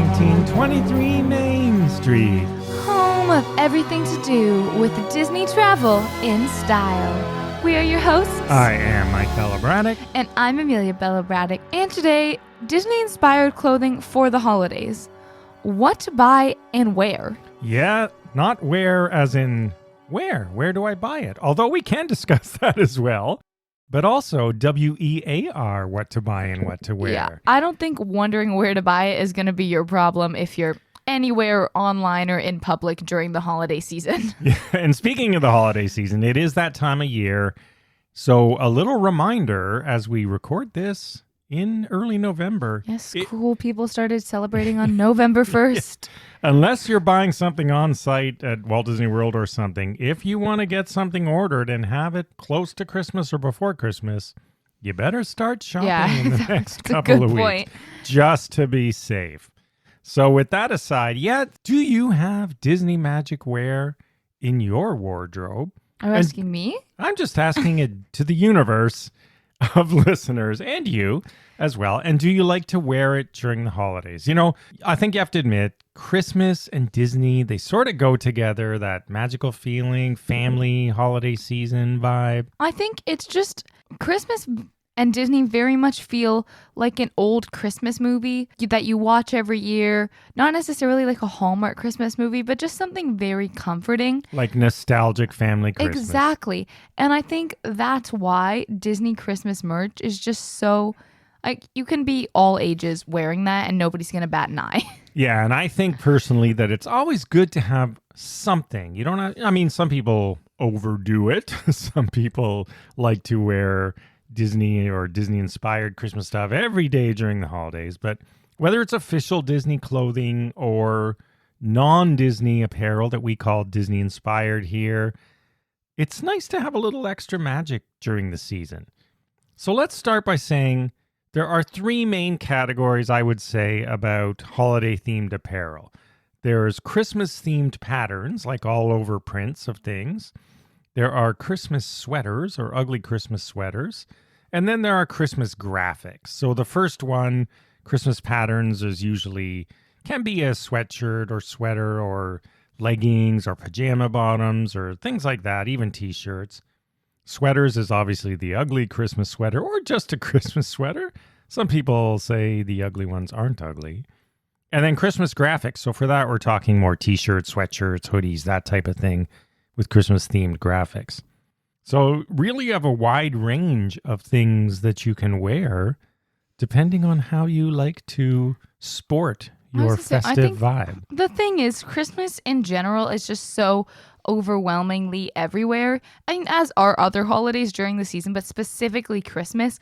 1923 Main Street. Home of everything to do with Disney travel in style. We are your hosts. I am Mike Braddock. And I'm Amelia Braddock. And today, Disney-inspired clothing for the holidays. What to buy and where. Yeah, not where as in where. Where do I buy it? Although we can discuss that as well. But also WEAR, what to buy and what to wear. Yeah, I don't think wondering where to buy it is going to be your problem if you're anywhere online or in public during the holiday season. Yeah, and speaking of the holiday season, it is that time of year. So a little reminder as we record this in early November. Yes, cool people started celebrating on November 1st. Unless you're buying something on site at Walt Disney World or something, if you want to get something ordered and have it close to Christmas or before Christmas, you better start shopping in the next couple of weeks just to be safe. So with that aside, do you have Disney magic wear in your wardrobe? Are you asking me? I'm just asking it to the universe of listeners and you as well. And do you like to wear it during the holidays? You know, I think you have to admit, Christmas and Disney, they sort of go together, that magical feeling, family, holiday season vibe. I think it's just Christmas and Disney very much feel like an old Christmas movie that you watch every year. Not necessarily like a Hallmark Christmas movie, but just something very comforting. Like nostalgic family Christmas. Exactly. And I think that's why Disney Christmas merch is just so... like, you can be all ages wearing that and nobody's going to bat an eye. Yeah, and I think personally that it's always good to have something. You don't have, I mean, some people overdo it. Some people like to wear Disney or Disney-inspired Christmas stuff every day during the holidays. But whether it's official Disney clothing or non-Disney apparel that we call Disney-inspired here, it's nice to have a little extra magic during the season. So let's start by saying there are three main categories, I would say, about holiday-themed apparel. There's Christmas-themed patterns, like all-over prints of things. There are Christmas sweaters, or ugly Christmas sweaters. And then there are Christmas graphics. So the first one, Christmas patterns, can be a sweatshirt or sweater or leggings or pajama bottoms or things like that, even t-shirts. Sweaters is obviously the ugly Christmas sweater or just a Christmas sweater. Some people say the ugly ones aren't ugly. And then Christmas graphics. So for that, we're talking more t-shirts, sweatshirts, hoodies, that type of thing with Christmas-themed graphics. So really you have a wide range of things that you can wear depending on how you like to sport your festive vibe. The thing is, Christmas in general is just so overwhelmingly everywhere. I mean, as are other holidays during the season, but specifically Christmas.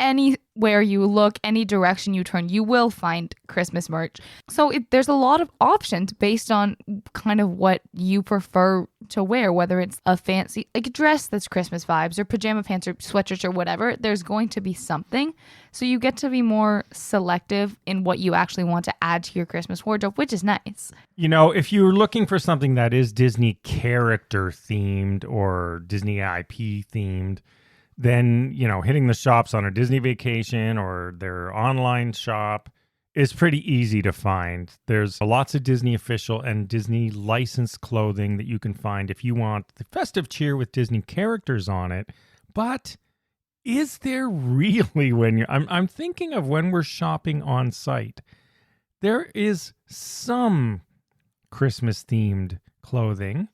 Anywhere you look, any direction you turn, you will find Christmas merch. So there's a lot of options based on kind of what you prefer to wear, whether it's a fancy like a dress that's Christmas vibes or pajama pants or sweatshirts or whatever. There's going to be something. So you get to be more selective in what you actually want to add to your Christmas wardrobe, which is nice. You know, if you're looking for something that is Disney character themed or Disney IP themed, then, you know, hitting the shops on a Disney vacation or their online shop is pretty easy to find. There's lots of Disney official and Disney licensed clothing that you can find if you want the festive cheer with Disney characters on it. But is there really I'm thinking of when we're shopping on site. There is some Christmas themed clothing.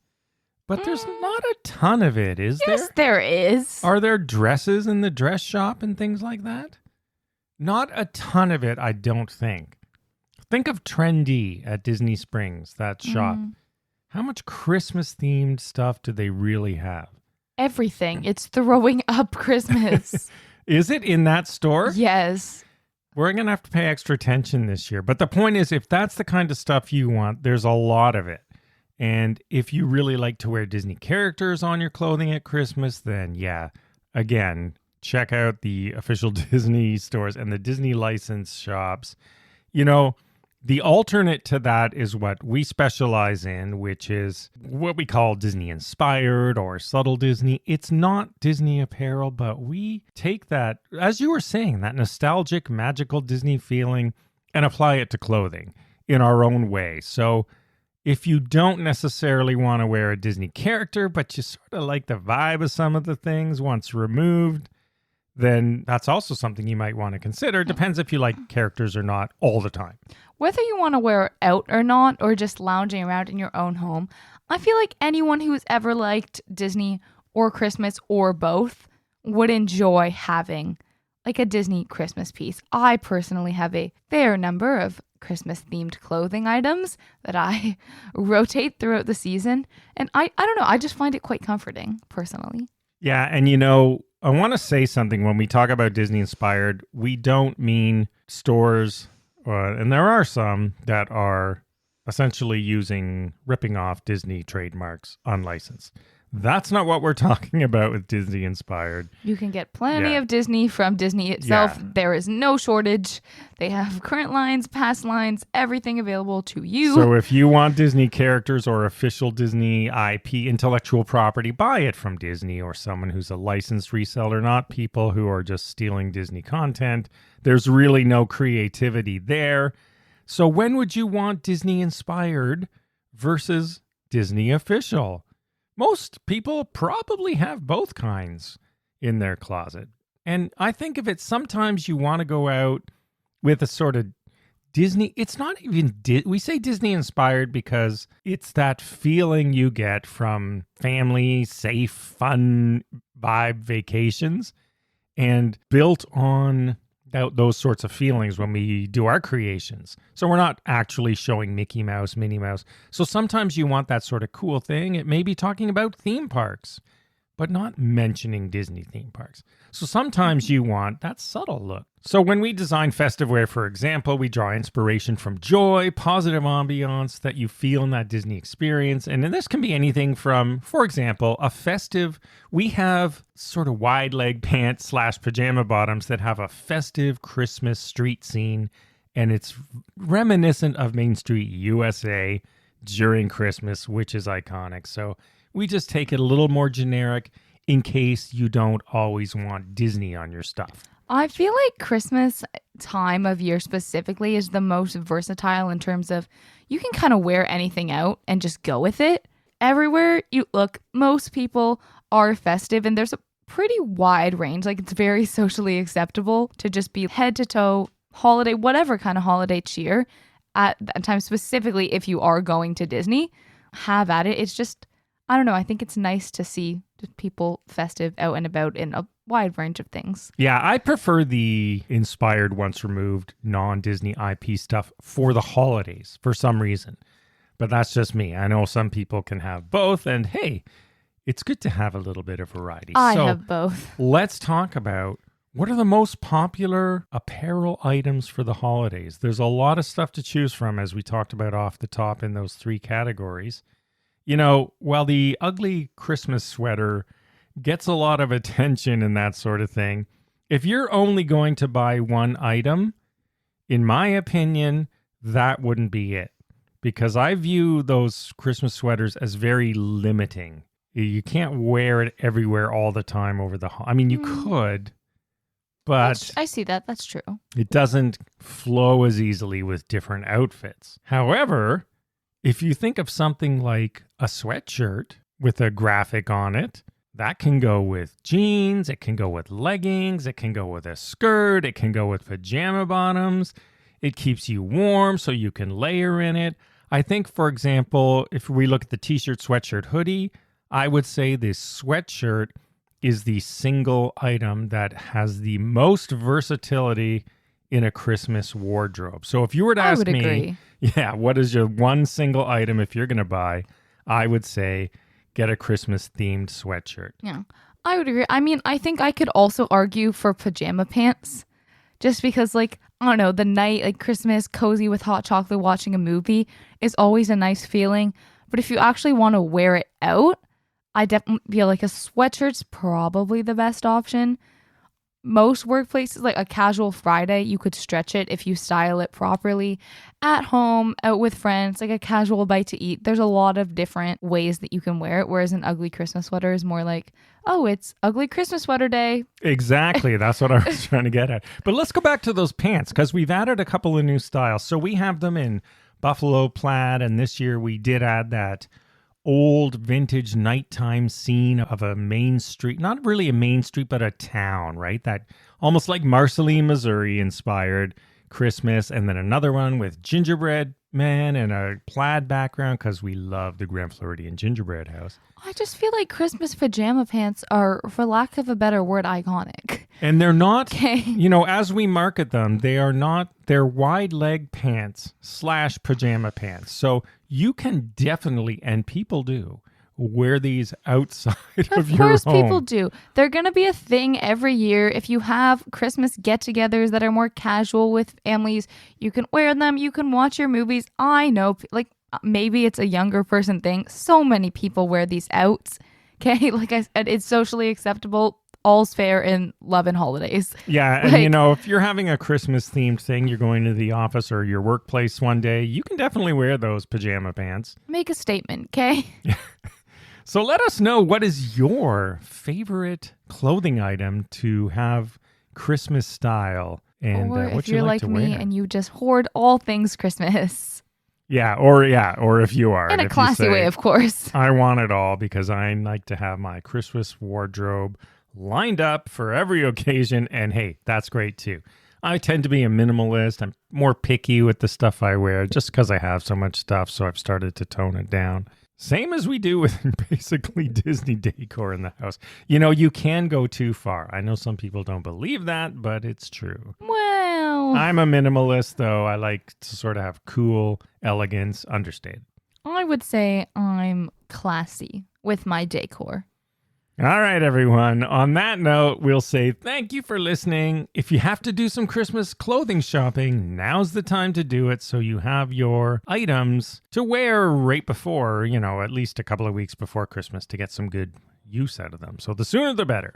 But there's not a ton of it, is there? Yes, there is. Are there dresses in the dress shop and things like that? Not a ton of it, I don't think. Think of Trendy at Disney Springs, that shop. How much Christmas-themed stuff do they really have? Everything. It's throwing up Christmas. Is it in that store? Yes. We're going to have to pay extra attention this year. But the point is, if that's the kind of stuff you want, there's a lot of it. And if you really like to wear Disney characters on your clothing at Christmas, then again, check out the official Disney stores and the Disney license shops. You know, the alternate to that is what we specialize in, which is what we call Disney inspired or subtle Disney. It's not Disney apparel, but we take that, as you were saying, that nostalgic, magical Disney feeling and apply it to clothing. in our own way. So if you don't necessarily want to wear a Disney character, but you sort of like the vibe of some of the things once removed, then that's also something you might want to consider. Depends if you like characters or not all the time. Whether you want to wear it out or not, or just lounging around in your own home, I feel like anyone who's ever liked Disney or Christmas or both would enjoy having like a Disney Christmas piece. I personally have a fair number of Christmas themed clothing items that I rotate throughout the season. And I don't know, I just find it quite comforting personally. Yeah. And I want to say something when we talk about Disney inspired, we don't mean stores, and there are some that are essentially ripping off Disney trademarks unlicensed. That's not what we're talking about with Disney inspired. You can get plenty of Disney from Disney itself. Yeah. There is no shortage. They have current lines, past lines, everything available to you. So if you want Disney characters or official Disney IP intellectual property, buy it from Disney or someone who's a licensed reseller, not people who are just stealing Disney content. There's really no creativity there. So when would you want Disney inspired versus Disney official? Most people probably have both kinds in their closet. And I think if it's sometimes you want to go out with a sort of Disney, it's not even, we say Disney inspired because it's that feeling you get from family, safe, fun vibe vacations and built on those sorts of feelings when we do our creations. So we're not actually showing Mickey Mouse, Minnie Mouse. So sometimes you want that sort of cool thing. It may be talking about theme parks, but not mentioning Disney theme parks. So sometimes you want that subtle look. So when we design festive wear, for example, we draw inspiration from joy, positive ambiance that you feel in that Disney experience. And then this can be anything from, for example, we have sort of wide leg pants / pajama bottoms that have a festive Christmas street scene. And it's reminiscent of Main Street USA during Christmas, which is iconic. So we just take it a little more generic in case you don't always want Disney on your stuff. I feel like Christmas time of year specifically is the most versatile in terms of you can kind of wear anything out and just go with it. Everywhere you look, most people are festive and there's a pretty wide range. Like it's very socially acceptable to just be head to toe holiday, whatever kind of holiday cheer at that time, specifically if you are going to Disney, have at it. It's just, I don't know. I think it's nice to see people festive out and about in a wide range of things. Yeah, I prefer the inspired, once removed, non-Disney IP stuff for the holidays for some reason. But that's just me. I know some people can have both. And hey, it's good to have a little bit of variety. I have both. Let's talk about what are the most popular apparel items for the holidays. There's a lot of stuff to choose from, as we talked about off the top in those 3 categories. While the ugly Christmas sweater gets a lot of attention and that sort of thing, if you're only going to buy one item, in my opinion, that wouldn't be it. Because I view those Christmas sweaters as very limiting. You can't wear it everywhere all the time over you could, but I see that. That's true. It doesn't flow as easily with different outfits. However, if you think of something like a sweatshirt with a graphic on it, that can go with jeans, it can go with leggings, it can go with a skirt, it can go with pajama bottoms. It keeps you warm so you can layer in it. I think, for example, if we look at the t-shirt, sweatshirt, hoodie, I would say this sweatshirt is the single item that has the most versatility in a Christmas wardrobe. So if you were to ask me, agree. What is your one single item if you're going to buy, I would say get a Christmas themed sweatshirt. Yeah, I would agree. I think I could also argue for pajama pants just because, I don't know, the night, Christmas, cozy with hot chocolate, watching a movie is always a nice feeling. But if you actually want to wear it out, I definitely feel like a sweatshirt's probably the best option. Most workplaces, like a casual Friday, you could stretch it if you style it properly. At home, out with friends, like a casual bite to eat. There's a lot of different ways that you can wear it, whereas an ugly Christmas sweater is more like, oh, it's ugly Christmas sweater day. Exactly. That's what I was trying to get at. But let's go back to those pants because we've added a couple of new styles. So we have them in buffalo plaid. And this year we did add that old vintage nighttime scene of a main street, not really a main street, but a town, right? That almost like Marceline, Missouri inspired Christmas. And then another one with gingerbread man and a plaid background because we love the Grand Floridian gingerbread house. I just feel like Christmas pajama pants are, for lack of a better word, iconic. And they're not, Okay. as we market them, they're wide leg pants / pajama pants. So you can definitely, and people do, wear these outside of your home. Of course people do. They're going to be a thing every year. If you have Christmas get-togethers that are more casual with families, you can wear them. You can watch your movies. I know, like, maybe it's a younger person thing. So many people wear these out. Okay, like I said, it's socially acceptable. All's fair in love and holidays. Yeah, and if you're having a Christmas themed thing, you're going to the office or your workplace one day, you can definitely wear those pajama pants. Make a statement, okay? So let us know, what is your favorite clothing item to have Christmas style, and or what if you're you like to me wear. and you just hoard all things Christmas. Or if you are. In a if you classy say, way, of course. I want it all because I like to have my Christmas wardrobe lined up for every occasion. And hey, that's great too. I tend to be a minimalist. I'm more picky with the stuff I wear just because I have so much stuff. So I've started to tone it down. Same as we do with basically Disney decor in the house. You can go too far. I know some people don't believe that, but it's true. Well, I'm a minimalist, though. I like to sort of have cool elegance, understated. I would say I'm classy with my decor. All right, everyone. On that note, we'll say thank you for listening. If you have to do some Christmas clothing shopping, now's the time to do it so you have your items to wear right before, at least a couple of weeks before Christmas to get some good use out of them. So the sooner the better.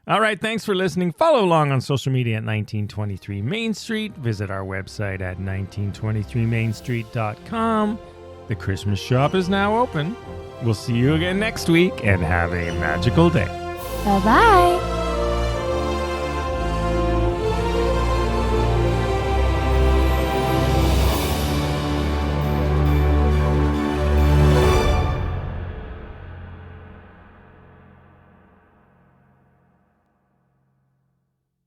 All right, thanks for listening. Follow along on social media at 1923 Main Street. Visit our website at 1923mainstreet.com. The Christmas shop is now open. We'll see you again next week and have a magical day. Bye-bye.